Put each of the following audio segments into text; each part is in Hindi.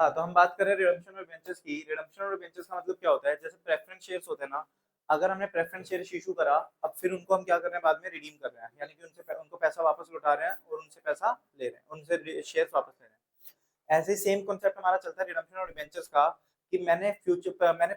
हाँ, तो हम बात कर रहे हैं रिडम्पशन और डिबेंचर्स की। रिडम्पशन और डिबेंचर्स का मतलब क्या होता है? जैसे प्रेफरेंस शेयर्स होते हैं ना, अगर हमने प्रेफरेंस शेयर्स इशू करा, अब फिर उनको हम क्या कर रहे हैं, बाद में रिडीम कर रहे हैं, यानी कि उनको पैसा वापस लौटा रहे हैं और उनसे पैसा ले रहे हैं, उनसे शेयर्स वापस ले रहे हैं। ऐसे ही सेम कॉन्सेप्ट हमारा चलता है रिडम्पशन और डिबेंचर्स का, कि मैंने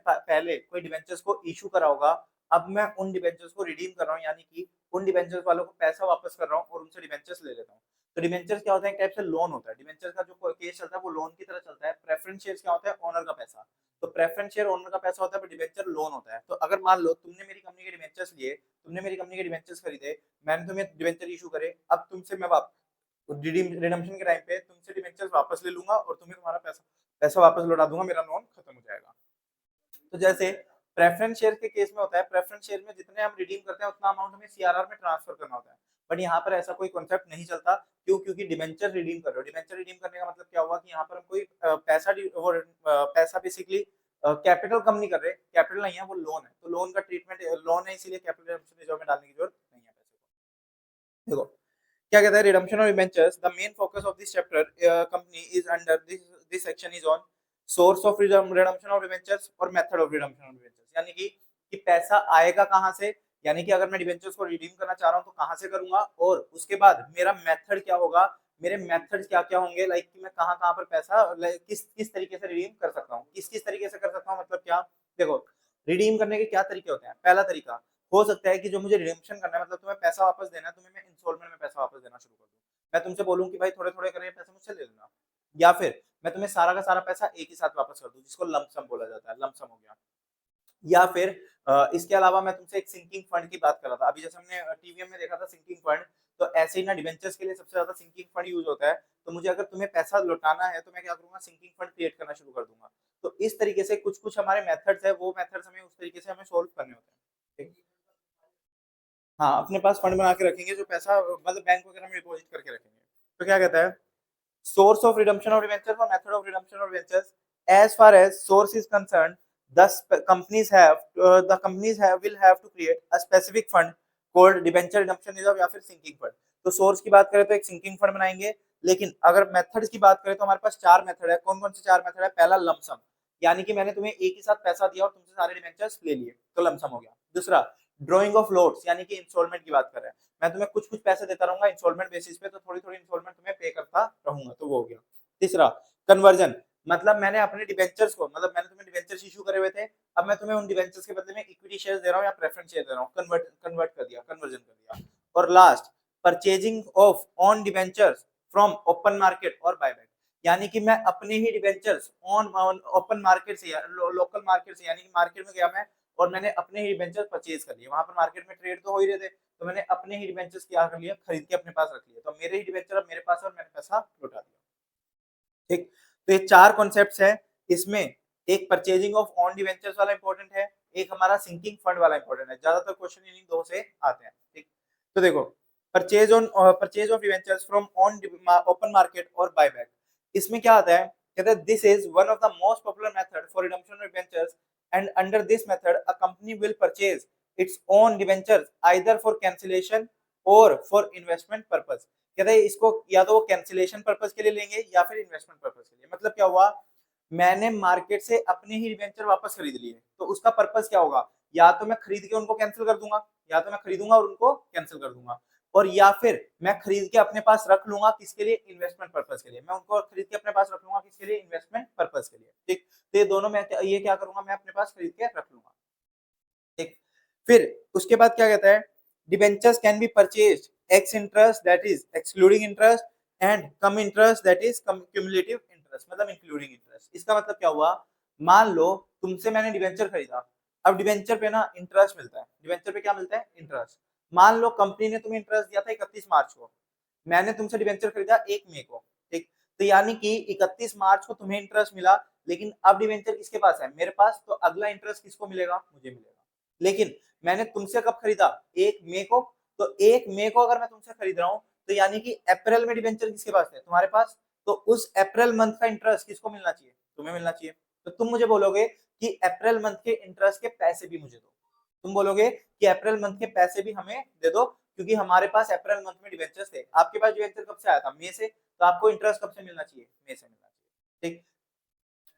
पहले कोई डिबेंचर्स को इशू करा होगा, अब मैं उन डिबेंचर्स को रिडीम कर रहा हूँ, यानी कि उन डिबेंचर्स वालों को पैसा वापस कर रहा हूँ और उनसे डिबेंचर्स ले लेता हूँ। तो डिबेंचर्स क्या होता है? एक टाइप से लोन होता है। डिबेंचर का जो केस चलता है वो लोन की तरह चलता है। प्रेफरेंस शेयर्स क्या होता है? ओनर का पैसा। तो प्रेफरेंस शेयर ओनर का पैसा होता है, पर डिबेंचर लोन होता है। तो अगर मान लो तुमने मेरी कंपनी के डिबेंचर्स लिए, तुमने मेरी कंपनी के डिबेंचर्स खरीदे, मैंने तुम्हें डिबेंचर इशू करे, अब तुमसे मैं रिडम्पशन के टाइम पे तुमसे डिबेंचर्स वापस ले लूंगा और तुम्हें तुम्हारा पैसा पैसा वापस लौटा दूंगा, मेरा लोन खत्म हो जाएगा। तो जैसे प्रेफरेंस शेयर के केस में होता है, प्रेफरेंस शेयर में जितने हम रिडीम करते हैं उतना अमाउंट हमें सीआरआर में ट्रांसफर करना होता है। बट यहाँ पर ऐसा कोई कॉन्सेप्ट नहीं चलता। क्यों? क्योंकि डिबेंचर रिडीम कर रहे हो। डिबेंचर रिडीम करने का मतलब क्या हुआ कि यहाँ पर हम कोई पैसा बेसिकली कैपिटल कम नहीं कर रहे। कैपिटल नहीं है, वो लोन है। तो लोन का ट्रीटमेंट लोन है, इसीलिए कैपिटल रिजर्व में डालने की जरूरत नहीं है पैसे को। देखो क्या कहता है, रिडम्पशन और debentures, the main focus of this chapter company is under this section is on source of redemption of debentures और method of redemption of debentures, यानी कि पैसा आएगा कहां से, यानी कि अगर मैं डिबेंचर्स को रिडीम करना चाह रहा हूं तो कहां से करूंगा, और उसके बाद मेरा मेथड क्या होगा, मेरे मेथड्स क्या क्या होंगे, लाइक कि मैं कहां कहां पर पैसा किस किस तरीके से रिडीम कर सकता हूं, किस किस तरीके से कर सकता हूं, मतलब क्या। देखो रिडीम करने के क्या तरीके होते हैं। पहला तरीका हो सकता है कि जो मुझे रिडेम्पशन करना है, मतलब तुम्हें पैसा वापस देना है, तुम्हें मैं इंस्टॉलमेंट में पैसा वापस देना शुरू कर दूं। मैं तुमसे बोलूं कि भाई थोड़े थोड़े करके पैसे मुझसे ले लेना, या फिर मैं तुम्हें सारा का सारा पैसा एक ही साथ वापस कर दूं, जिसको लमसम बोला जाता है। लमसम हो गया। या फिर इसके अलावा मैं तुमसे एक सिंकिंग फंड की बात कर रहा था, अभी जैसे हमने टीवीएम में देखा था सिंकिंग फंड, तो ऐसे ही ना डिबेंचर्स के लिए सबसे ज्यादा सिंकिंग फंड यूज होता है। तो मुझे अगर तुम्हें पैसा लौटाना है तो मैं क्या करूंगा, सिंकिंग फंड क्रिएट करना शुरू कर दूंगा। तो इस तरीके से कुछ कुछ हमारे मेथड्स है, वो मेथड्स हमें उस तरीके से हमें सोल्व करने होते हैं। ठीक। हाँ, अपने पास फंड बना के रखेंगे, जो पैसा मतलब बैंक वगैरह में डिपॉजिट करके रखेंगे। तो क्या कहता है, source of redemption of debentures or method of redemption of debentures, as far as source is concerned, the companies have will have to create a specific fund called debenture redemption reserve या फिर sinking fund। तो सोर्स की बात करें तो एक सिंकिंग फंड बनाएंगे। लेकिन अगर मेथड्स की बात करें तो हमारे पास चार मेथड है। कौन कौन से चार मेथड है? पहला लमसम, यानी कि मैंने तुम्हें एक ही साथ पैसा दिया और तुमसे सारे डिबेंचर्स ले लिए, तो लमसम हो गया। दूसरा ड्रॉइंग ऑफ लोड्स, यानी कि इंस्टॉलमेंट की बात कर रहे हैं, मैं तुम्हें कुछ कुछ पैसे देता रहूंगा इंस्टॉलमेंट बेसिस पे, तो थोड़ी थोड़ी इंस्टॉलमेंट तुम्हें पे करता रहूंगा, तो वो हो गया। तीसरा कन्वर्जन, मतलब मैंने अपने डिबेंचर्स को, मतलब मैंने तुम्हें डिबेंचर्स इशू करे हुए थे, अब मैं तुम्हें उन डिबेंचर्स के बदले में इक्विटी शेयर दे रहा हूँ या प्रेफरेंस शेयर दे रहा हूँ, कन्वर्ट कन्वर्ट कर दिया, कन्वर्जन कर दिया। और last purchasing of on debentures from open market और बायबैक, यानी कि मैं अपने ही डिबेंचर्स ऑन ओपन मार्केट से या लोकल मार्केट से, यानी कि मार्केट में गया मैं और मैंने अपने ही डिबेंचर परचेज कर लिए। वहां पर मार्केट में ट्रेड तो हो ही रहे थे, तो मैंने अपने ही डिबेंचर्स क्या कर लिया, खरीद के अपने पास रख लिया, तो मेरे ही डिबेंचर अब मेरे पास और मैंने पैसा लौटा दिया। ठीक। तो ये चार कॉन्सेप्ट्स है इसमें। एक परचेजिंग ऑफ ऑन डिवेंचर्स वाला इंपॉर्टेंट है, एक हमारा सिंकिंग फंड वाला इंपॉर्टेंट है। ज्यादातर क्वेश्चन इन्हीं दो से आते हैं। ठीक। तो देखो purchase of debentures from on open market और बायबैक, इसमें क्या आता है, कहते हैं this is one of the most popular method for redemption of debentures and under this method a company will purchase its own debentures either for cancellation और फॉर इन्वेस्टमेंट पर्पस। कहते हैं इसको या तो वो कैंसिलेशन पर्पस के लिए लेंगे या फिर इन्वेस्टमेंट पर्पस के लिए। मतलब क्या हुआ, मैंने मार्केट से अपने ही डिबेंचर वापस खरीद लिए, तो उसका पर्पस क्या होगा, या तो मैं खरीद के उनको कैंसिल कर दूंगा, या तो मैं खरीदूंगा और उनको कैंसिल कर दूंगा, और या फिर मैं खरीद के अपने पास रख लूंगा, किसके लिए, इन्वेस्टमेंट पर्पस के लिए। मैं उनको खरीद के अपने पास रख लूंगा, किसके लिए, इन्वेस्टमेंट पर्पस के लिए। ठीक। तो ये दोनों मैं ये क्या करूंगा, मैं अपने पास खरीद के रख लूंगा। ठीक। फिर उसके बाद क्या कहता है, debentures can be purchased x interest that is excluding interest and come interest that is cumulative interest, मतलब इंक्लूडिंग इंटरेस्ट। इसका मतलब क्या हुआ, मान लो तुमसे मैंने डिबेंचर खरीदा, अब डिबेंचर पे ना इंटरेस्ट मिलता है। डिबेंचर पे क्या मिलता है, इंटरेस्ट। मान लो कंपनी ने तुम्हें इंटरेस्ट दिया था 31 मार्च को, मैंने तुमसे डिबेंचर खरीदा 1 मई को। ठीक। तो यानी कि 31 मार्च को तुम्हें इंटरेस्ट मिला, लेकिन अब डिबेंचर किसके पास है, मेरे पास, तो अगला इंटरेस्ट किसको मिलेगा, मुझे मिलेगा। लेकिन मैंने तुमसे कब खरीदा, 1 मई को, तो 1 मई को अगर मैं तुमसे खरीद रहा हूं, तो यानी कि अप्रैल में डिबेंचर किसके पास है, तुम्हारे पास, तो उस अप्रैल मंथ का इंटरेस्ट किसको मिलना चाहिए, तुम्हें मिलना चाहिए। तो तुम मुझे बोलोगे कि अप्रैल मंथ के इंटरेस्ट के पैसे भी मुझे दो, तुम बोलोगे कि अप्रैल मंथ के पैसे भी हमें दे दो, क्योंकि हमारे पास अप्रैल मंथ में डिबेंचर्स थे। आपके पास डिबेंचर कब से आया था, मई से, तो आपको इंटरेस्ट कब से मिलना चाहिए, मई से मिलना चाहिए। ठीक।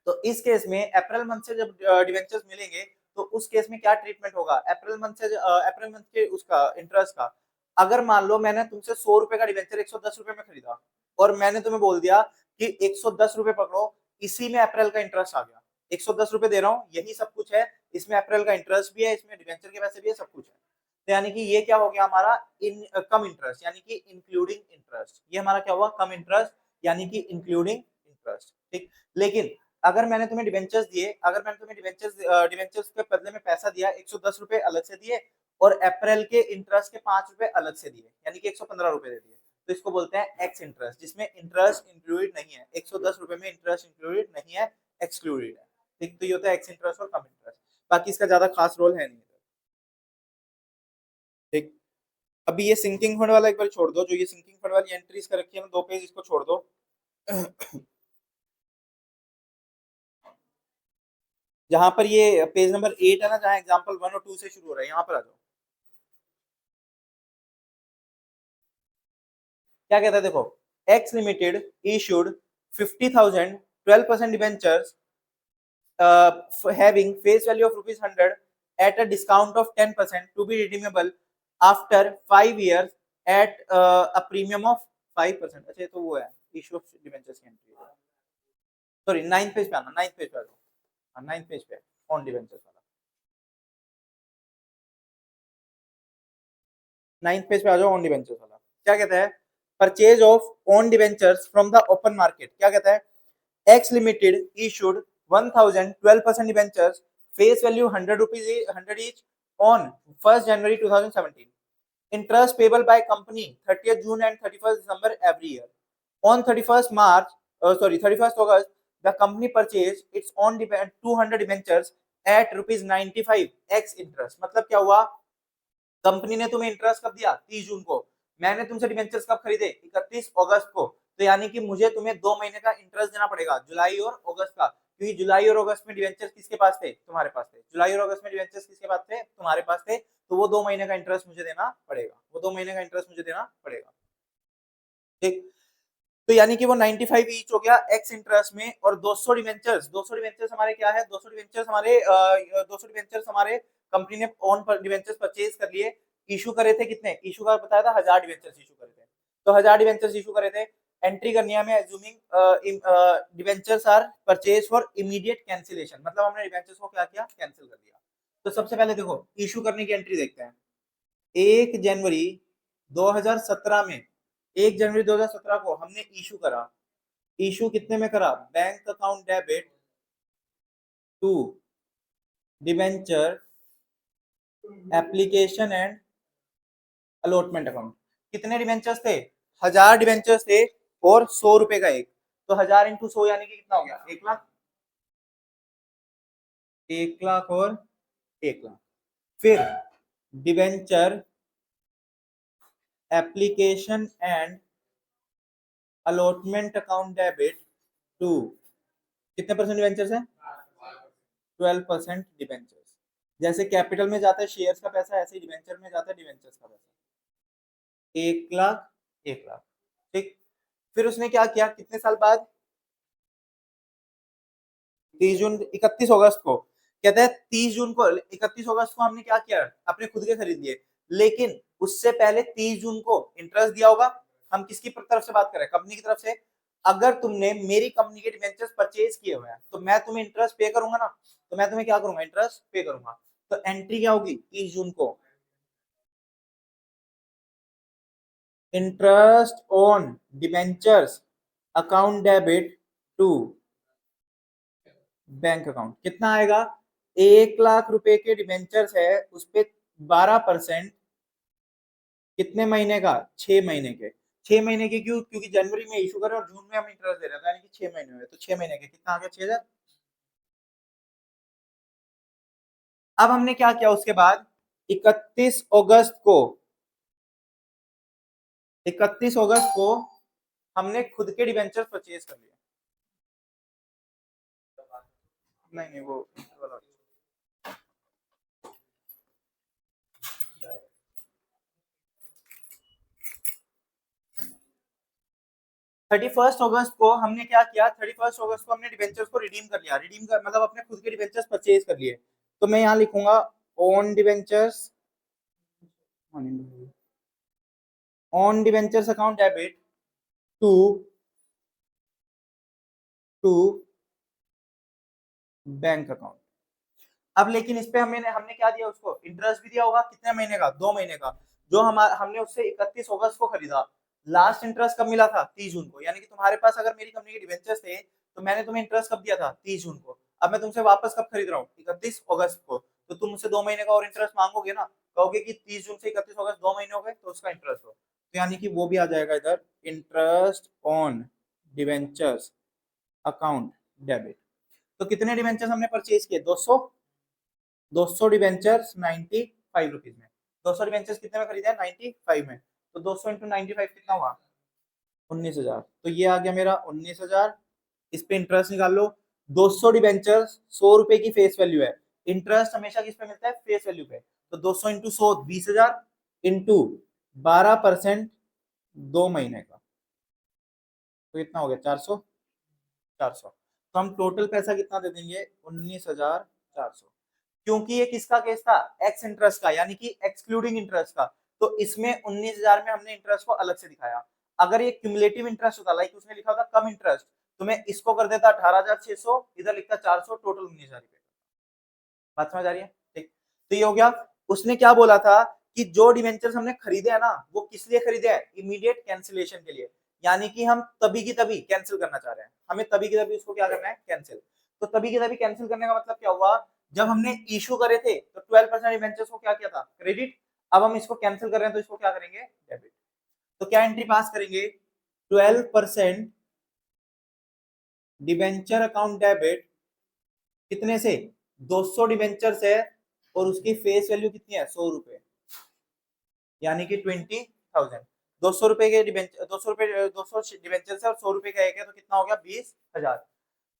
तो इस केस में अप्रैल मंथ से जब डिवेंचर्स मिलेंगे तो उस केस में क्या ट्रीटमेंट होगा, अप्रैल मंथ के उसका इंटरेस्ट का, अगर मान लो मैंने तुमसे 100 रुपए का डिवेंचर 110 रुपए में खरीदा और मैंने तुम्हें बोल दिया कि 110 रुपए पकड़ो, इसी में अप्रैल का इंटरेस्ट आ गया, 110 रुपए दे रहा हूँ, यही सब कुछ है, इसमें अप्रैल का इंटरेस्ट भी है, इसमें डिवेंचर के पैसे भी है, सब कुछ है। तो यानी कि ये क्या हो गया हमारा कम इंटरेस्ट, यानी कि इंक्लूडिंग इंटरेस्ट, ये हमारा क्या हुआ, कम इंटरेस्ट यानी कि इंक्लूडिंग इंटरेस्ट। ठीक, लेकिन अगर मैंने तुम्हें डिवेंचर्स दिए, अगर मैंने तुम्हें डिवेंचर्स के बदले में पैसा दिया, 110 रुपए अलग से दिए और अप्रैल के इंटरेस्ट के 5 रुपए अलग से दिए, यानी कि 115 रुपए दे दिए, तो इसको बोलते हैं एक्स इंटरेस्ट, जिसमें इंटरेस्ट इंक्लूडेड नहीं है, 110 रुपए में इंटरेस्ट इंक्लूडेड नहीं है, एक्सक्लूडेड है। ठीक, तो ये होता है एक्स इंटरेस्ट और कम इंटरेस्ट, बाकी इसका ज्यादा खास रोल है नहीं। ठीक, अभी ये सिंकिंग फंड वाला एक बार छोड़ दो, जो ये सिंकिंग फंड वाली एंट्रीज कर रखी है ना 2 पेज, इसको छोड़ दो। जहां पर ये पेज नंबर 8 है ना, जहां एग्जांपल 1 और 2 से शुरू हो रहा है, यहाँ पर आ जाओ। क्या कहता है देखो, x limited issued 50,000 12% debentures having face value of rupees 100 at a discount of 10% to be redeemable after 5 years at a premium of 5%। अच्छा, तो वो है इशू ऑफ डिबेंचर्स की एंट्री, सॉरी 9th पेज पे आना, 9th पेज पे आ जाओ, हाँ 9th पेज पे ऑन डिबेंचर्स वाला, 9th पेज पे आ जाओ, ऑन डिबेंचर्स वाला क्या कहता है, purchase of on debentures from the open market, क्या कहता है, X Limited issued 1,000 12% debentures, face value 100 rupees 100 each on 1st January 2017. Interest payable by company 30th June and 31st December every year. On 31st August, the company purchased its own 200 debentures at rupees 95 X interest। मतलब क्या हुआ, कंपनी ने तुम्हें इंटरेस्ट कब दिया, 30 जून को, मैंने तुमसे डिबेंचर्स कब खरीदे, 31 अगस्त को, तो यानी कि मुझे तुम्हें 2 महीने का इंटरेस्ट देना पड़ेगा, जुलाई और अगस्त का, क्योंकि जुलाई और अगस्त में डिबेंचर्स किसके पास थे, तुम्हारे पास थे, जुलाई और अगस्त में डिबेंचर्स किसके पास थे, तुम्हारे पास थे, तो वो 2 महीने का इंटरेस्ट मुझे देना पड़ेगा, वो 2 महीने का इंटरेस्ट मुझे देना पड़ेगा। ठीक, तो यानी कि वो 95 ईच हो गया एक्स इंटरेस्ट में, और 200 डिवेंचर्स हमारे क्या है, 200 डिवेंचर्स हमारे कंपनी ने ऑन डिवेंचर्स परचेज कर लिए, इशू करे थे कितने, इशू का बताया था 1000 डिवेंचर्स इशू करे थे, तो 1000 डिवेंचर्स इशू करे थे, एंट्री करनी है हमें, assuming debentures are purchase for immediate cancellation, मतलब हमने डिवेंचर्स को क्या किया, कैंसिल कर दिया। तो सबसे पहले देखो इशू करने की एंट्री देखते हैं, 1 जनवरी 2017 में, 1 जनवरी 2017 को हमने इशू करा, इशू कितने में करा, bank account debit to debenture application and allotment account. कितने डिबेंचर्स थे, 1000 डिबेंचर्स थे और 100 रुपए का एक, तो 1000 × 100 यानी कि कितना हो गया, 1 लाख, 1 लाख और 1 लाख। फिर debenture application and allotment account debit to, कितने परसेंट डिबेंचर्स है, 12% डिबेंचर्स, जैसे कैपिटल में जाता है शेयर्स का पैसा, ऐसे ही डिबेंचर में जाता है डिबेंचर्स का पैसा, 1 लाख 1 लाख। ठीक, फिर उसने क्या किया, कितने साल बाद, 30 जून 31 अगस्त को, कहता है 30 जून को, 31 अगस्त को हमने क्या किया, अपने खुद के खरीद लिए, लेकिन उससे पहले 30 जून को इंटरेस्ट दिया होगा, हम किसकी तरफ से बात कर रहे हैं, कंपनी की तरफ से, अगर तुमने मेरी कंपनी के डिबेंचर्स परचेज किए हुए हैं तो मैं तुम्हें इंटरेस्ट पे करूंगा ना, तो मैं तुम्हें क्या करूंगा, इंटरेस्ट पे करूंगा, तो एंट्री क्या होगी 30 जून को, interest on debentures account debit to bank account, कितना आएगा, 1 लाख रुपए के डिबेंचर्स है, उस पे 12%, कितने महीने का, 6 महीने के, 6 महीने के क्यों, क्योंकि जनवरी में इशू करे और जून में हम इंटरेस्ट दे रहे हैं, यानी कि 6 महीने हुए, तो 6 महीने के कितना आ गया, 6000। अब हमने क्या किया उसके बाद, 31 अगस्त को, 31 अगस्त को हमने खुद के डिबेंचर्स परचेज कर लिए, नहीं नहीं वो वाला, 31 अगस्त को हमने क्या किया, 31 अगस्त को हमने डिबेंचर्स को रिडीम कर लिया, रिडीम कर मतलब अपने खुद के डिबेंचर्स परचेज कर लिए। तो मैं यहाँ लिखूंगा on debentures, on debentures account debit to to bank account. अब लेकिन इस पे हमने क्या दिया उसको, इंटरेस्ट भी दिया होगा, कितने महीने का, 2 महीने का, जो हमने उससे 31 अगस्त को खरीदा। लास्ट इंटरेस्ट कब मिला था, 30 जून को। यानी कि तुम्हारे पास अगर मेरी कंपनी के डिवेंचर्स थे तो मैंने तुम्हें इंटरेस्ट कब दिया था, 30 जून को। अब मैं तुमसे वापस कब खरीद रहा हूँ, 31 अगस्त को। तो तुम मुझसे 2 महीने का और इंटरेस्ट मांगोगे ना, कहोगे कि 30 जून से 31 अगस्त 2 महीने हो गए तो उसका इंटरेस्ट हो। तो यानी कि वो भी आ जाएगा इधर, interest on debentures account debit. तो कितने डिवेंचर्स हमने परचेज किए, 200, 200 डिवेंचर्स 95 रुपीज में। 200 डिवेंचर्स कितने में खरीदे हैं, 95 में। तो 200 इंटू 95 कितना हुआ, 19,000। तो ये आ गया मेरा 19,000। इस पे इंटरेस्ट निकाल लो। 200 डिवेंचर्स 100 रुपए की फेस वैल्यू है। इंटरेस्ट हमेशा किस पे मिलता है, फेस वैल्यू पे। तो 200 इंटू 100 20,000 इंटू 12% 2 महीने का, तो कितना हो गया, 400, 400। तो हम टोटल पैसा कितना दे देंगे, 19,400। क्योंकि ये किसका केस था, एक्स इंटरेस्ट का, यानी कि एक्सक्लूडिंग इंटरेस्ट का। तो इसमें 19,000 में हमने इंटरेस्ट को अलग से दिखाया। अगर ये क्यूमुलेटिव इंटरेस्ट होता, लाइक उसने लिखा था कम इंटरेस्ट, तो मैं इसको कर देता 18,600, इधर लिखता 400, टोटल 19,000 रुपए। बात समझ आ रही है, ठीक। तो ये हो गया। उसने क्या बोला था कि जो डिवेंचर्स हमने खरीदे हैं ना, वो किस लिए खरीदे हैं, इमीडिएट कैंसिलेशन के लिए। यानी कि हम तभी की तभी कैंसिल करना चाह रहे हैं, हमें तभी की तभी उसको क्या करना है, कैंसिल। तो तभी की तभी कैंसिल करने का मतलब क्या हुआ, जब हमने इशू करे थे तो 12% डिवेंचर्स को क्या किया था, क्रेडिट। अब हम इसको कैंसिल कर रहे हैं तो इसको क्या करेंगे, डेबिट। तो क्या एंट्री पास करेंगे, 12% डिवेंचर अकाउंट डेबिट, कितने से, 200 डिवेंचर्स है और उसकी फेस वैल्यू कितनी है, 100 रुपए, यानी कि 20,000। 200 रुपए के डिवेंचर, 200 रुपए, 200 डिवेंचर है और 100 रुपए का एक है, तो कितना हो गया, 20,000।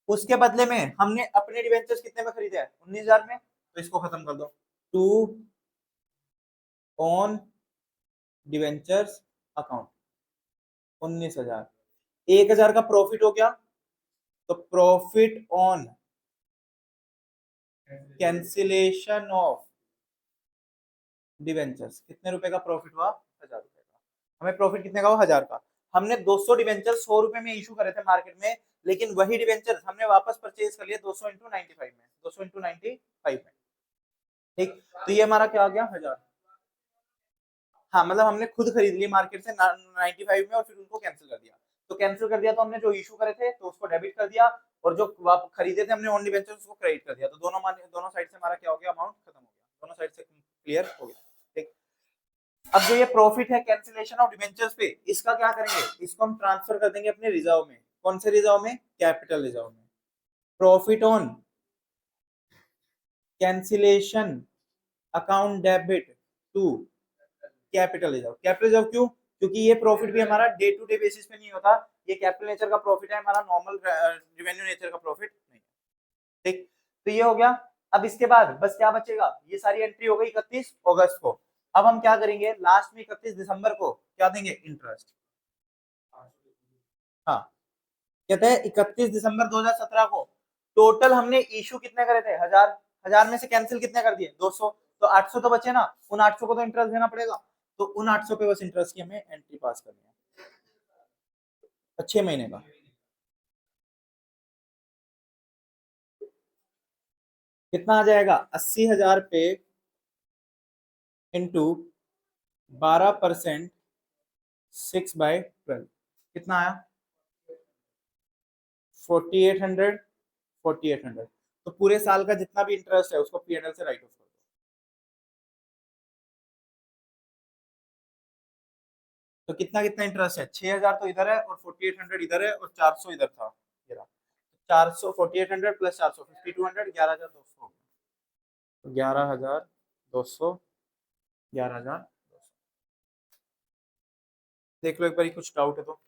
उसके बदले में हमने अपने डिवेंचर्स कितने में खरीदे हैं, 19,000 में। तो इसको खत्म कर दो, टू ऑन डिवेंचर्स अकाउंट 19,000, 1,000 का प्रॉफिट हो गया। तो profit on cancellation of debentures, कितने रुपए का प्रॉफिट हुआ, 1,000 रुपए का। हमें प्रॉफिट कितने का हुआ, 1,000 का। हमने 200 डिवेंचर 100 रुपए में इशू करे थे मार्केट में, लेकिन वही डिवेंचर हमने वापस परचेज कर लिए 200 इंटू 95 में, 200 इंटू 95 में, ठीक। तो ये हमारा क्या हो गया, 1,000। हाँ, मतलब हमने खुद खरीद ली मार्केट से 95 में और फिर उनको कैंसिल कर दिया। तो कैंसिल कर दिया तो हमने जो इशू करे थे तो उसको डेबिट कर दिया, और जो खरीदे थे हमने ओन डिवेंचर उसको क्रेडिट कर दिया। तो दोनों साइड से हमारा क्या हो गया, अमाउंट खत्म हो गया, दोनों साइड से क्लियर हो गया, ठीक। अब जो ये प्रॉफिट है कैंसिलेशन ऑफ डिवेंचर्स पे, इसका क्या करेंगे, इसको हम ट्रांसफर कर देंगे अपने रिजर्व में। कौन से रिजर्व में, कैपिटल रिजर्व में। Profit on cancellation account debit to capital reserve. Capital reserve क्यों, क्योंकि ये प्रॉफिट भी हमारा डे टू डे बेसिस पे नहीं होता, ये कैपिटल नेचर का प्रॉफिट है, हमारा नॉर्मल रेवेन्यू नेचर का प्रॉफिट नहीं, ठीक। तो ये हो गया। अब इसके बाद बस क्या बचेगा, ये सारी एंट्री हो गई 31 अगस्त को। अब हम क्या करेंगे, लास्ट में 31 दिसंबर को क्या देंगे, इंटरेस्ट। हाँ, कहते हैं 31 दिसंबर 2017 को टोटल हमने इशू कितने करे थे, 1,000। 1,000 में से कैंसिल कितने कर दिए, 200। तो 800 तो बचे ना, उन 800 को तो इंटरेस्ट देना पड़ेगा। तो उन 800 पे बस इंटरेस्ट की हमें एंट्री पास करनी है, 6 महीने का। कितना आ जाएगा, 80,000 पे इंटू 12% 6/12, कितना आया, 4,800, 4,800। तो पूरे साल का जितना भी इंटरेस्ट है उसको P&L से राइट ऑफ कर दो। तो कितना कितना इंटरेस्ट है, 6,000 तो इधर है और 4,800 इधर है और 400 इधर था, ये रहा। 400, 4,800 प्लस 400, 5,200, 11,200, 11,200, 11,200। देख लो एक बार, कुछ डाउट है तो।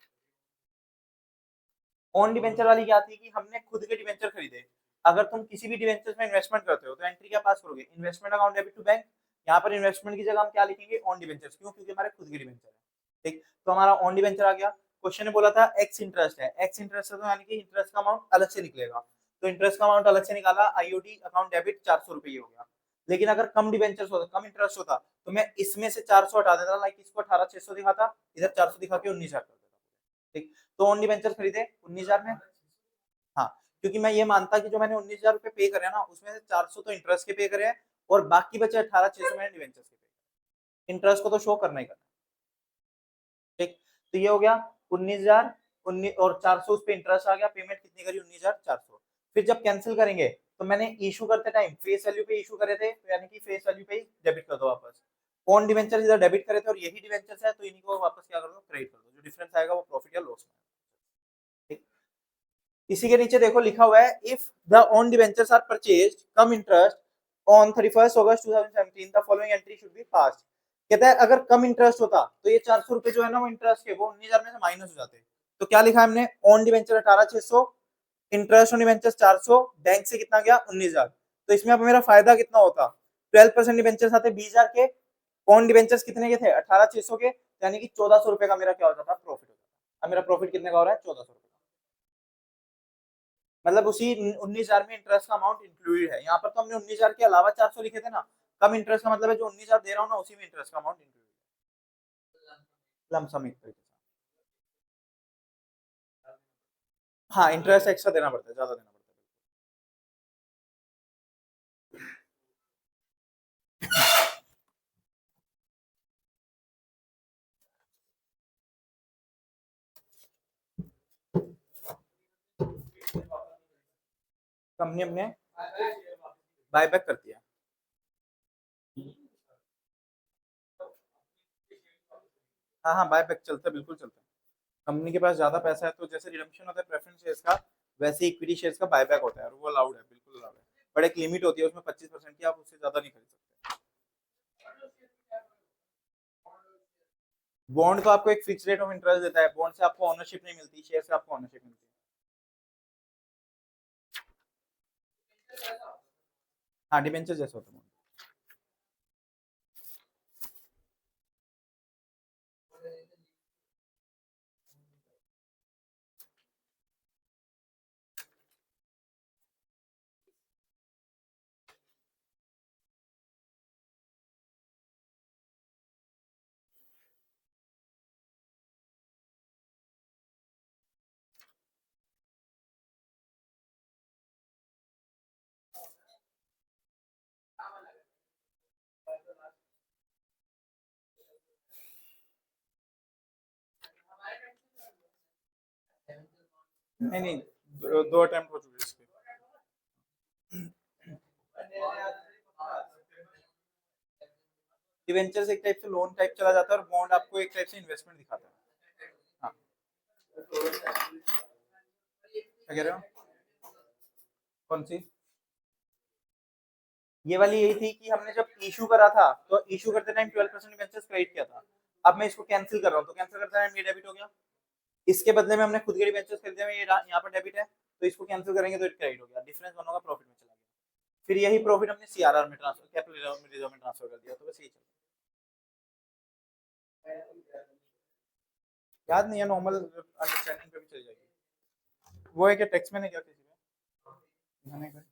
ऑन डिवेंचर वाली क्या थी कि हमने खुद के डिवेंचर खरीदे। अगर तुम किसी भी डिवेंचर में इन्वेस्टमेंट करते हो तो एंट्री क्या पास करोगे, investment account debit to bank. यहाँ पर इन्वेस्टमेंट की जगह हम क्या लिखेंगे, ऑन डिवेंचर्स, क्यों, क्योंकि हमारे खुद के डिवेंचर है, ठीक। तो हमारा ऑन डिवेंचर आ गया। क्वेश्चन ने बोला था एक्स इंटरेस्ट है, एक्स इंटरेस्ट है तो यानी कि इंटरेस्ट का अमाउंट अलग से निकलेगा, तो इंटरेस्ट का अमाउंट अलग से निकाला, आईओडी अकाउंट डेबिट 400 रुपये हो गया। लेकिन अगर कम डिबेंचर्स होता, कम इंटरेस्ट होता, तो मैं इसमें से 400 हटा देता, लाइक इसको 18,600 दिखाता, इधर 400 दिखा के 19,000 कर देता। ठीक, तो ओन डिबेंचर खरीदे 19,000 में। हाँ, क्योंकि मैं ये मानता कि जो मैंने 19,000 रुपए पे करे ना, उसमें से 400 तो इंटरेस्ट के पे करे हैं और बाकी बचे 18,600 मैंने डिबेंचर्स के पे। इंटरेस्ट को तो शो करना ही करना। ठीक, तो ये हो गया 19,000, 19 और 400 उस पे इंटरेस्ट आ गया, पेमेंट कितनी करी 19,400। फिर जब कैंसिल करेंगे तो मैंने इशू करते टाइम फेस वैल्यू पे इशू करे थे, तो यानी कि फेस वैल्यू पे ही डेबिट कर दो वापस। कौन डिवेंचर इधर डेबिट करे थे और यही डिवेंचर्स है, तो इन्हीं को वापस क्या कर दो, क्रेडिट कर दो, जो डिफरेंस आएगा वो प्रॉफिट या लॉस में। ठीक, इसी के नीचे देखो लिखा हुआ है, if the own debentures are purchased cum interest on 31 August 2017 the following entry should be passed. कहता है अगर कम इंटरेस्ट होता तो ये 400 रुपए जो है ना वो इंटरेस्ट के वो 19,000 में से माइनस हो जाते। तो क्या लिखा है हमने, on debenture 18,600, interest on debenture 400, bank से कितना गया 19,000। तो इसमें अब मेरा फायदा कितना होता, 12% डिवेंचर्स आते 20,000 के, ऑन डिवेंचर्स कितने के थे 18,600 के, यानी कि 1,400 रुपए का मेरा क्या हो जाता, प्रॉफिट हो जाता। अब मेरा प्रॉफिट कितने का हो रहा है, 1,400 रुपए, मतलब उसी 19,000 में इंटरेस्ट का अमाउंट इंक्लूडेड है। यहाँ पर तो हमने 19,000 के अलावा 400 लिखे थे ना, कम इंटरेस्ट का मतलब है जो 19,000 दे रहा हूँ ना उसी में इंटरेस्ट का अमाउंट इंक्लूडेड है, लमसम एक तरीके से। हाँ, इंटरेस्ट एक्स्ट्रा देना पड़ता है, ज्यादा देना पड़ता है। कंपनी हमने बायबैक कर दिया। हाँ हाँ, बायबैक चलता है, बिल्कुल चलता है। कंपनी के पास ज्यादा पैसा है तो जैसे रिडम्पशन होता है प्रेफरेंस शेयर्स का, वैसे इक्विटी शेयर्स का बायबैक होता है और वो अलाउड है, बिल्कुल अलाउड है। बट एक लिमिट होती है उसमें 25% की, आप उससे ज्यादा नहीं खरीद सकते। बॉन्ड तो आपको एक फिक्स रेट ऑफ इंटरेस्ट देता है, बॉन्ड से आपको ओनरशिप नहीं मिलती, शेयर से आपको ओनरशिप मिलती है। हाँ, डिबेंचर जैसा होता है। नहीं नहीं, दो अटेम्प्ट हो चुके इसके। डिवेंचर्स एक टाइप से लोन टाइप चला जाता है और बॉन्ड आपको एक टाइप से इन्वेस्टमेंट दिखाता है। हाँ, क्या कह रहे हो, कौन सी? ये वाली यही थी कि हमने जब इशू करा था तो इशू करते टाइम 12% डिवेंचर्स क्रेडिट किया था। अब मैं इसको कैंसिल कर रहा हूँ तो कैंसिल करते टाइम ये डेबिट हो गया, इसके बदले में हमने खुद के डिवेंचर्स खरीदे हुए, ये यहाँ पर डेबिट है, तो इसको कैंसिल करेंगे तो क्रेडिट हो गया, डिफरेंस दोनों का प्रॉफिट में चला गया। फिर यही प्रॉफिट हमने सीआरआर में ट्रांसफर, कैपिटल रिजर्व में ट्रांसफर कर दिया, तो बस यही चल। याद नहीं है, नॉर्मल अंडरस्टैंडिंग पे भी चल जाएगी। वो है कि टेक्स्ट में ने क्या किसी में मैंने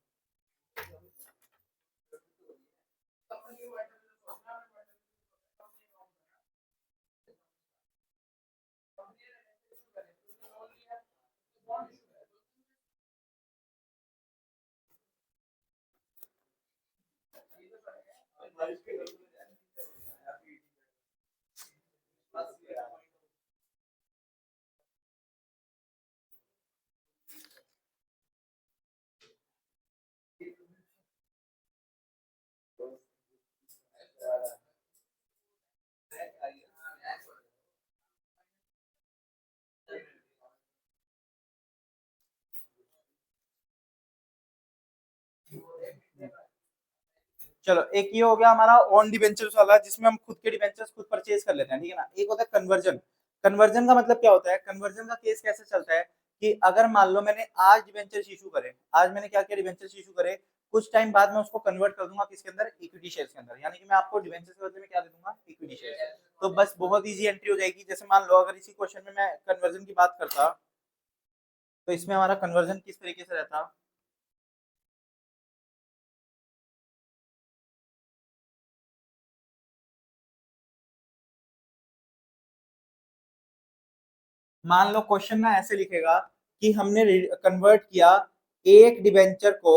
चलो, एक ये हो गया हमारा ऑन डिबेंचर्स वाला, जिसमें हम खुद के डिबेंचर्स खुद परचेज कर लेते हैं, ठीक है ना। एक होता है कन्वर्जन। कन्वर्जन का मतलब क्या होता है, कन्वर्जन का केस कैसे चलता है कि अगर मान लो मैंने आज डिबेंचर्स इशू करे, आज मैंने क्या किया, डिबेंचर्स इशू करे, कुछ टाइम बाद मैं उसको कन्वर्ट कर दूंगा किसके अंदर, इक्विटी शेयर्स के अंदर, यानी कि मैं आपको डिवेंचर्स के बदले में क्या दे दूंगा, इक्विटी शेयर्स। तो बस बहुत इजी एंट्री हो जाएगी। जैसे मान लो अगर इसी क्वेश्चन में मैं कन्वर्जन की बात करता, तो इसमें हमारा कन्वर्जन किस तरीके से रहता, मान लो क्वेश्चन ना ऐसे लिखेगा कि हमने कन्वर्ट किया एक डिबेंचर को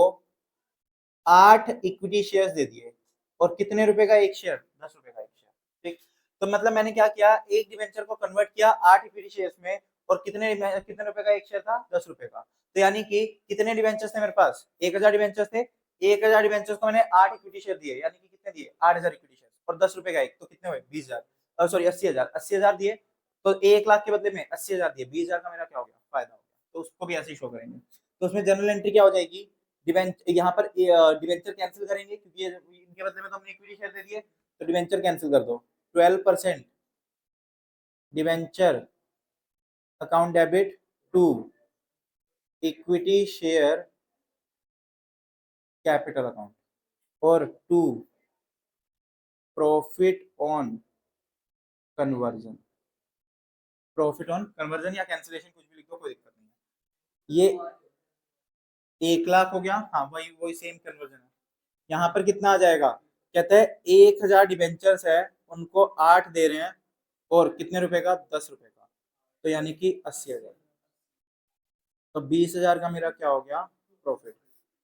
8 इक्विटी शेयर्स दे दिए, और कितने रुपए का एक शेयर, 10 रुपए का एक शेयर। ठीक, तो मतलब मैंने क्या किया, एक डिबेंचर को कन्वर्ट किया 8 इक्विटी शेयर्स में, और कितने कितने रुपए का एक शेयर था, 10 रुपए का। तो यानी कि कितने डिबेंचर्स थे मेरे पास, 1000 डिबेंचर्स थे, 1000 डिबेंचर्स को मैंने 8 इक्विटी शेयर दिए, यानी कि कितने दिए, 8000 इक्विटी शेयर, और 10 रुपए का एक, तो कितने हुए, 20000, सॉरी 80,000, 80,000 दिए, तो 1 लाख के बदले में 80,000 दिए, 20,000 का मेरा क्या हो गया, फायदा हो गया। तो उसको भी ऐसे ही शो करेंगे। तो उसमें जनरल एंट्री क्या हो जाएगी, यहाँ पर डिवेंचर कैंसिल करेंगे, क्योंकि इनके बदले में तो हमने इक्विटी शेयर दे दिए, तो डिवेंचर कैंसिल कर दो, 12% debenture account debit to equity share capital account, और to profit on conversion, profit on conversion या कैंसिलेशन कुछ भी लिखो, कोई दिक्कत नहीं है। ये 1 लाख हो गया, हाँ वही वही सेम कन्वर्जन है। यहाँ पर कितना आ जाएगा, कहते हैं 1000 डिबेंचर्स है, उनको 8 दे रहे हैं, और कितने रुपए का, 10 रुपए का, तो यानी कि 80,000। तो 20,000 का मेरा क्या हो गया, प्रॉफिट।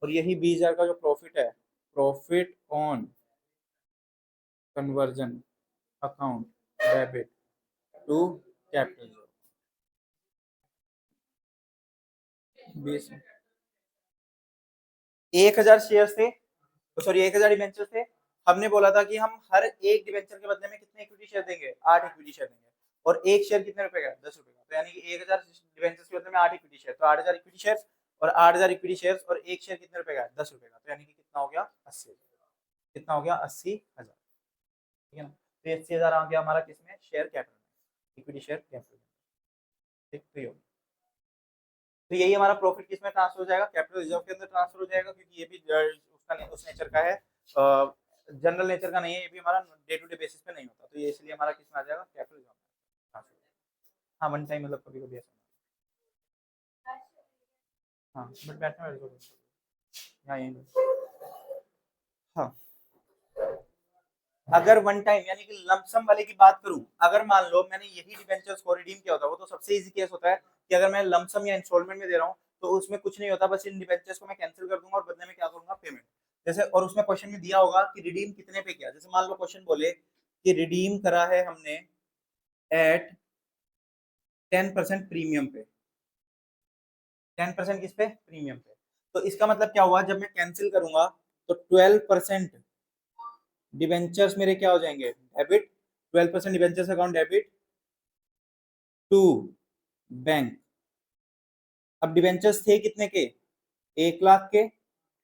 और यही 20,000 का जो प्रॉफिट है, profit on conversion account debit to capital, 20, 1000 share थे, सॉरी 1000 डिबेंचर थे, हमने बोला था कि हम हर एक डिबेंचर के बदले में कितने इक्विटी शेयर देंगे, 8 इक्विटी शेयर देंगे, और एक शेयर कितने रुपए का, 10 रुपए का, तो यानी कि 1000 डिबेंचर्स के बदले में 8 इक्विटी शेयर, तो 8000 इक्विटी शेयर, और 8000 इक्विटी शेयर, और एक शेयर कितने रुपए का, 10 रुपए का, तो यानी कि कितना हो गया, 80,000, कितना हो गया, 80,000, ठीक है ना। तो 80,000 आ गया हमारा किसमें, शेयर कैपिटल में, इक्विटी शेयर कैपिटल, ठीक। तो यही हमारा प्रॉफिट किसमें ट्रांसफर हो जाएगा, कैपिटल रिजर्व के अंदर ट्रांसफर हो जाएगा, क्योंकि ये भी उसका उस नेचर का है, जनरल नेचर का नहीं है, ये भी हमारा डे टू डे बेसिस पे नहीं होता, तो ये इसलिए हमारा किसमें आ जाएगा, कैपिटल रिजर्व ट्रांसफर। हाँ वन टाइम मतलब कभी कभी ऐसा, हाँ बट बैठना है यहाँ यही, हाँ। अगर वन टाइम यानी कि लमसम वाले की बात करूं, अगर मान लो मैंने यही डिबेंचर्स को रिडीम किया होता, वो तो सबसे इजी केस होता है कि अगर मैं लमसम या इंस्टॉलमेंट में दे रहा हूं, तो उसमें कुछ नहीं होता, बस इन डिबेंचर्स को मैं कैंसिल कर दूंगा और बदले में क्या करूंगा, पेमेंट। जैसे और उसमें क्वेश्चन में दिया होगा कि रिडीम कितने पे किया, जैसे मान लो क्वेश्चन बोले कि रिडीम करा है हमने एट 10% प्रीमियम पे, 10% किस पे, प्रीमियम पे, तो इसका मतलब क्या हुआ, जब मैं कैंसिल करूंगा तो 12% डिबेंचर्स मेरे क्या हो जाएंगे, debit, 12% debentures account debit to bank. अब डिबेंचर्स थे कितने के, 1 लाख के,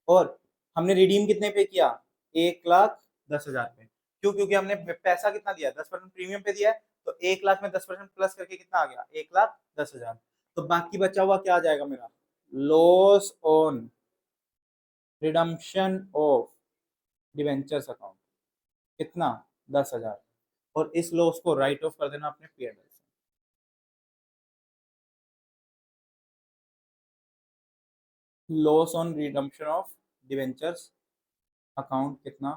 और हमने रिडीम कितने पे किया, 1,10,000 पे। क्यों, क्योंकि हमने पैसा कितना दिया, 10% प्रीमियम पे दिया है, तो 1 लाख में 10% प्लस करके कितना आ गया, 1,10,000। तो बाकी बचा हुआ क्या आ जाएगा मेरा, loss on redemption of debentures account, कितना, 10,000, और इस लॉस को राइट ऑफ कर देना अपने पीएनएल से। Loss on redemption of debentures account कितना,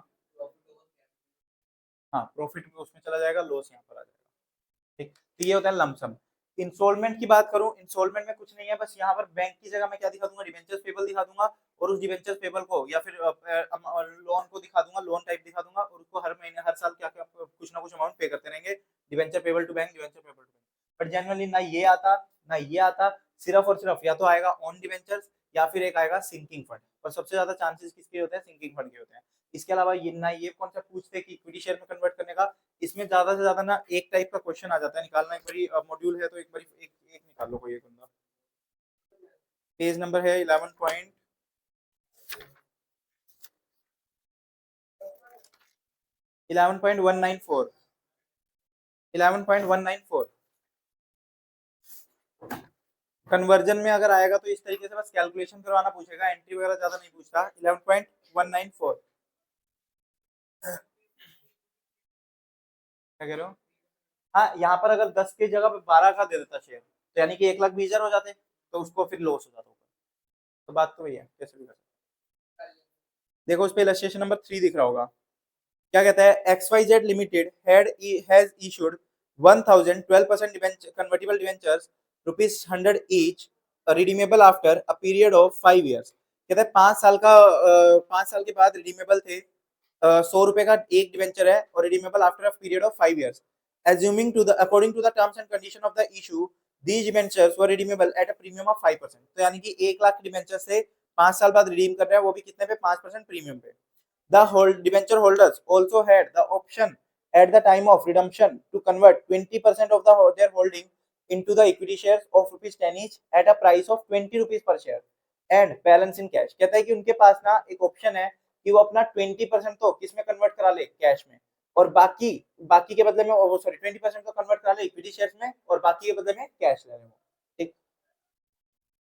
हाँ प्रॉफिट में उसमें चला जाएगा, लॉस यहाँ पर आ जाएगा, ठीक। तो ये होता है लमसम। इंस्टॉलमेंट की बात करूं, इंस्टॉलमेंट में कुछ नहीं है, बस यहाँ पर बैंक की जगह मैं क्या दिखा दूंगा, डिबेंचर्स पेबल दिखा दूंगा, और उस डिबेंचर्स पेबल को या फिर लोन को दिखा दूंगा, लोन टाइप दिखा दूंगा, और उसको हर महीने हर साल क्या क्या कुछ ना कुछ अमाउंट पे करते रहेंगे, debenture payable to bank, debenture payable to bank. But generally ना ये आता ना ये आता, सिर्फ और सिर्फ या तो आएगा ऑन डिबेंचर्स, या फिर एक आएगा सिंकिंग फंड, और सबसे ज्यादा चांसेस किसके होते हैं, सिंकिंग फंड के होते हैं। इसके अलावा ये ना ये कॉन्सेप्ट पूछते हैं कि इक्विटी शेयर में कन्वर्ट करने का, इसमें ज्यादा से ज्यादा ना एक टाइप का क्वेश्चन आ जाता है निकालना, एक बारी मॉड्यूल है तो एक बारी एक निकाल लो कोई एक बंदा। पेज नंबर है 11.194, 11.194। कन्वर्जन में अगर आएगा तो इस तरीके से बस कैलकुलेशन करवाना पूछेगा, एंट्री वगैरह ज्यादा नहीं पूछता। 194। क्या कह रहे हो? हाँ, यहाँ पर अगर 10 की जगह पे 12 का दे देता शेयर तो यानी कि 1,20,000 हो जाते, तो उसको फिर लॉस हो जाता ऊपर। तो बात तो वही है, कैसे भी कर सकते हैं। देखो उस पे इलस्ट्रेशन नंबर 3 दिख रहा होगा। क्या कहता है, XYZ limited has issued 1000 12% convertible debentures rupees 100 each redeemable after a period of 5 years. कहता है 5 साल का 5 साल के बाद रिडीमेबल थे। 100 रुपए का एक डिवेंचर है और redeemable after a period of 5 years. Assuming to the according to the terms and condition of the issue these debentures were redeemable at a premium of 5%। तो यानी कि 1 लाख डिवेंचर से 5 साल बाद रिडीम कर रहे हैं, वो भी कितने पे, 5% प्रीमियम पे। The debenture holders also had the option at the time of redemption to convert 20% of their holding into the equity shares of rupees 10 each at a price of 20 rupees per share and balance in cash। कहता है कि उनके पास ना एक ऑप्शन है कि वो अपना 20% तो किसमें कन्वर्ट करा ले, कैश में, और बाकी बाकी के बदले में वो सॉरी 20% को कन्वर्ट करा ले इक्विटी शेयर्स में और बाकी के बदले में कैश ले ले। ठीक।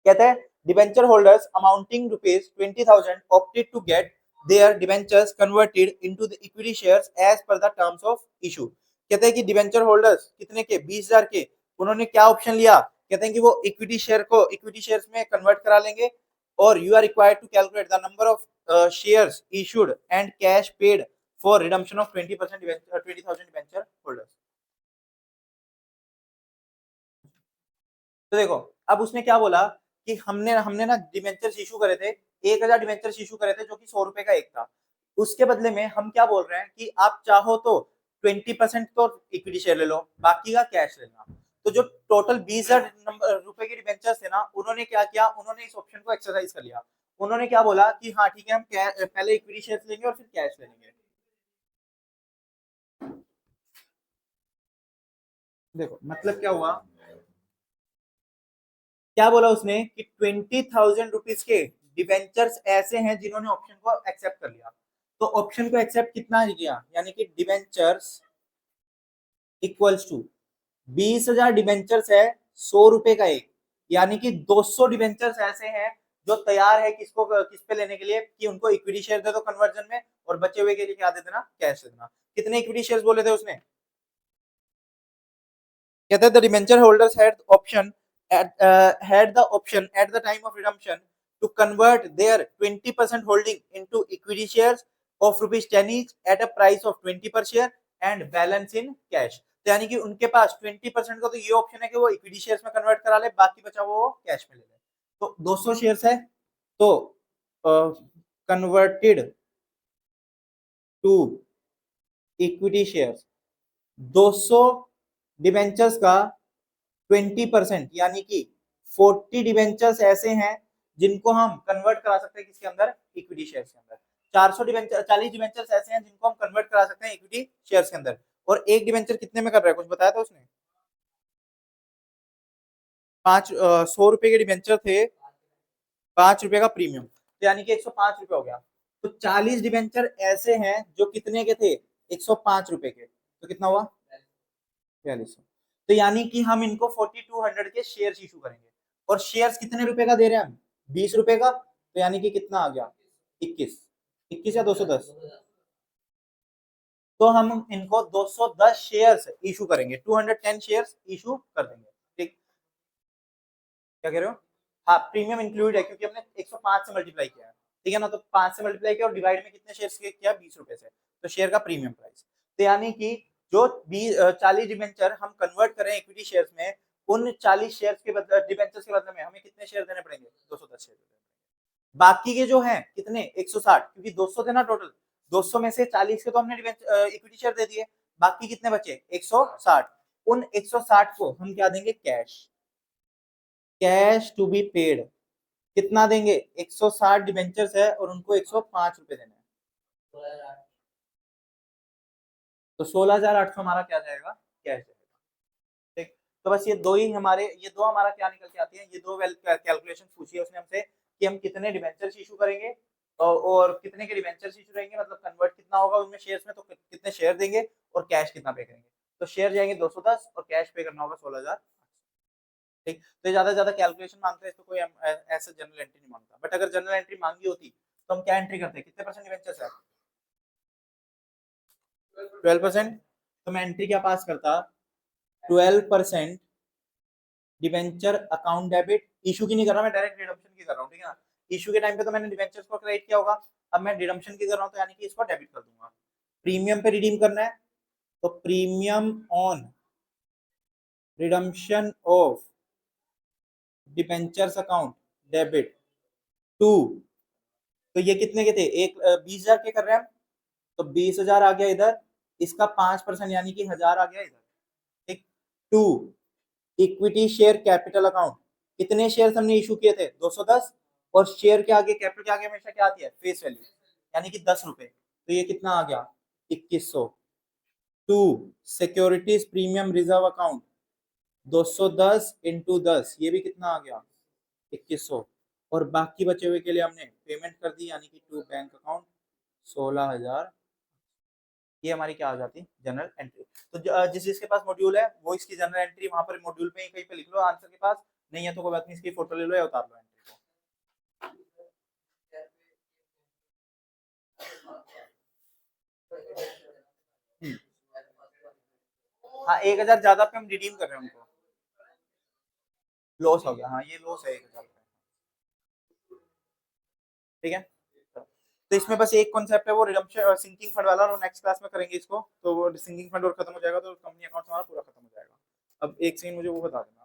कहता है debenture holders amounting rupees 20,000 opted to get their debentures converted into the equity shares as per the terms of issue। कहते हैं कि डिबेंचर होल्डर्स कितने के, 20,000 के, उन्होंने क्या ऑप्शन लिया, कहते हैं कि वो इक्विटी शेयर को इक्विटी शेयर्स में कन्वर्ट करा लेंगे और you are required to calculate the number of shares issued and cash paid for redemption of 20% 20,000 debenture holders. तो देखो अब उसने क्या बोला कि हमने हमने ना डिवेंचर्स इशू करे थे, 1,000 डिवेंचर्स इशू करे थे जो कि 100 रुपए का एक था। उसके बदले में हम क्या बोल रहे हैं कि आप चाहो तो 20% तो इक्विटी शेयर ले लो, बाकी का कैश लेना। तो जो टोटल 20,000 रुपए के डिवेंचर्स थे ना, उन्होंने क्या किया, उन्होंने इस ऑप्शन को एक्सरसाइज कर लिया। उन्होंने क्या बोला कि हाँ ठीक है, हम पहले इक्विटी शेयर लेंगे और फिर कैश लेंगे। देखो मतलब क्या हुआ, क्या बोला उसने कि 20,000 रुपीज के डिवेंचर्स ऐसे हैं जिन्होंने ऑप्शन को एक्सेप्ट कर लिया। तो ऑप्शन को एक्सेप्ट कितना किया, यानी कि डिवेंचर्स इक्वल्स टू 20,000 डिवेंचर्स है, 100 रुपए का एक, यानी कि 200 डिवेंचर्स ऐसे हैं जो तैयार है किसको किस पे लेने के लिए, कि उनको इक्विटी शेयर दे दो कन्वर्जन में और बचे हुए के लिए क्या दे देना, कैश दे देना। कितने इक्विटी शेयर्स बोले थे उसने, कहते हैं the debenture holders had the option at the time of redemption to convert their 20% holding into equity shares of rupees 10 each at a price of 20 per share and balance in cash। तो यानी कि उनके पास 20% का तो ये ऑप्शन है कि वो इक्विटी शेयर्स में कन्वर्ट करा ले, बाकी बचा वो कैश में ले ले। तो 200 शेयर्स है तो converted to equity shares, 200 debentures का 20% यानी कि 40 डिवेंचर्स ऐसे हैं जिनको हम कन्वर्ट करा सकते हैं किसके अंदर, इक्विटी शेयर्स के अंदर। 400 डिवेंचर 40 डिवेंचर्स ऐसे हैं जिनको हम कन्वर्ट करा सकते हैं इक्विटी शेयर्स के अंदर। और एक डिवेंचर कितने में कर रहा है, कुछ बताया था उसने, 100 रुपए के डिवेंचर थे, 5 रुपए का प्रीमियम, तो यानी कि 105 रुपए हो गया। तो 40 डिवेंचर ऐसे हैं जो कितने के थे, 105 रुपए के, तो कितना हुआ, 4200। तो यानी कि हम इनको 4200 के शेयर्स इशू करेंगे और शेयर्स कितने रुपए का दे रहे हैं हम, 20 रुपए का, तो यानी कि कितना आ गया, 21 या 210। तो हम इनको 210 शेयर्स इशू करेंगे, 210 शेयर्स इशू कर देंगे। ठीक, क्या कह रहे हो, हाँ प्रीमियम इंक्लूड है क्योंकि हमने 105 से मल्टीप्लाई किया है, ठीक है ना, तो 5 से मल्टीप्लाई किया और डिवाइड में कितने शेयर्स किया, 20 रुपए से, तो शेयर का प्रीमियम प्राइस। तो यानी कि जो 40 डिवेंचर हम कन्वर्ट करें इक्विटी शेयर्स में, उन 40 शेयर्स के बदले डिवेंचर्स के बदले में हमें कितने शेयर देने पड़ेंगे, 210 शेयर। बाकी के जो हैं कितने, 160, क्योंकि 200 थे ना टोटल, 200 में से 40 के तो हमने इक्विटी शेयर दे दिए, बाकी कितने बचे, 160। उन 160 को हम क्या देंगे, cash, cash to be paid. कितना देंगे, 160 डिवेंचर्स है और उनको 105 रुपए देने हैं, तो 16,800 हमारा क्या जाएगा, कैश जाएगा। ठीक, तो बस ये दो ही हमारे, ये दो हमारा क्या निकल के आती है, ये दो कैलकुलेशन पूछी है उसने हमसे कि हम कितने डिवेंचर्स इशू करेंगे और कितने के डिवेंचर्स इशू रहेंगे, मतलब कन्वर्ट कितना होगा उनमें शेयर्स में, तो कितने शेयर देंगे और कैश कितना पे करेंगे। तो शेयर जाएंगे 210 और कैश पे करना होगा 16,000। ठीक, तो ज्यादा से ज्यादा कैलकुलेशन मांगता है, इसको कोई ऐसा जनरल एंट्री नहीं मांगता, बट अगर जनरल एंट्री मांगी होती तो हम क्या एंट्री करते हैं, कितने परसेंट डिवेंचर्स है, 12%। तो मैं एंट्री क्या पास करता, 12% डिवेंचर अकाउंट डेबिट, इशू की नहीं कर रहा मैं, डायरेक्ट रिडम्पशन की कर रहा हूँ, ठीक है ना। इशू के टाइम पे तो मैंने डिवेंचर्स को क्रेडिट किया होगा, अब मैं रिडम्पशन की कर रहा हूँ तो यानी कि इसको डेबिट कर दूंगा। प्रीमियम पे रिडीम करना है, तो premium on redemption of debentures account debit to, तो ये कितने के थे, एक 20,000 के कर रहे हैं हम, तो 20,000 आ गया इधर, इसका 5% यानी कि 1,000 आ गया इधर, ठीक। To equity share capital account, कितने शेयर हमने इशू किए थे, 210, और शेयर के आगे कैपिटल के आगे हमेशा क्या आती है, फेस वैल्यू, यानी कि 10 रुपए, तो ये कितना आ गया, 2100। To securities premium reserve account, 210 into 10, ये भी कितना आ गया, 2100, और बाकी बचे हुए के लिए हमने पेमेंट कर दी, यानी कि टू बैंक अकाउंट 16,000। ये हमारी क्या आ जाती, जनरल एंट्री। तो जिस जिसके पास मॉड्यूल है वो इसकी जनरल एंट्री वहां पर मॉड्यूल पे ही कहीं पे लिख लो, आंसर के पास नहीं है तो कोई बात नहीं, इसकी फोटो ले लो या उतार लो एंट्री को। हम्म। हाँ 1,000 ज्यादा पे हम रिडीम कर रहे हैं उनको, लॉस हो गया, हाँ ये लॉस है 1,000 रुपए, ठीक है। तो इसमें बस एक कॉन्सेप्ट है वो रिडम्पशन सिंकिंग फंड वाला, और नेक्स्ट क्लास में करेंगे इसको, तो वो सिंकिंग फंड और खत्म हो जाएगा तो कंपनी अकाउंट हमारा पूरा खत्म हो जाएगा। अब एक सेकंड मुझे वो बता देना।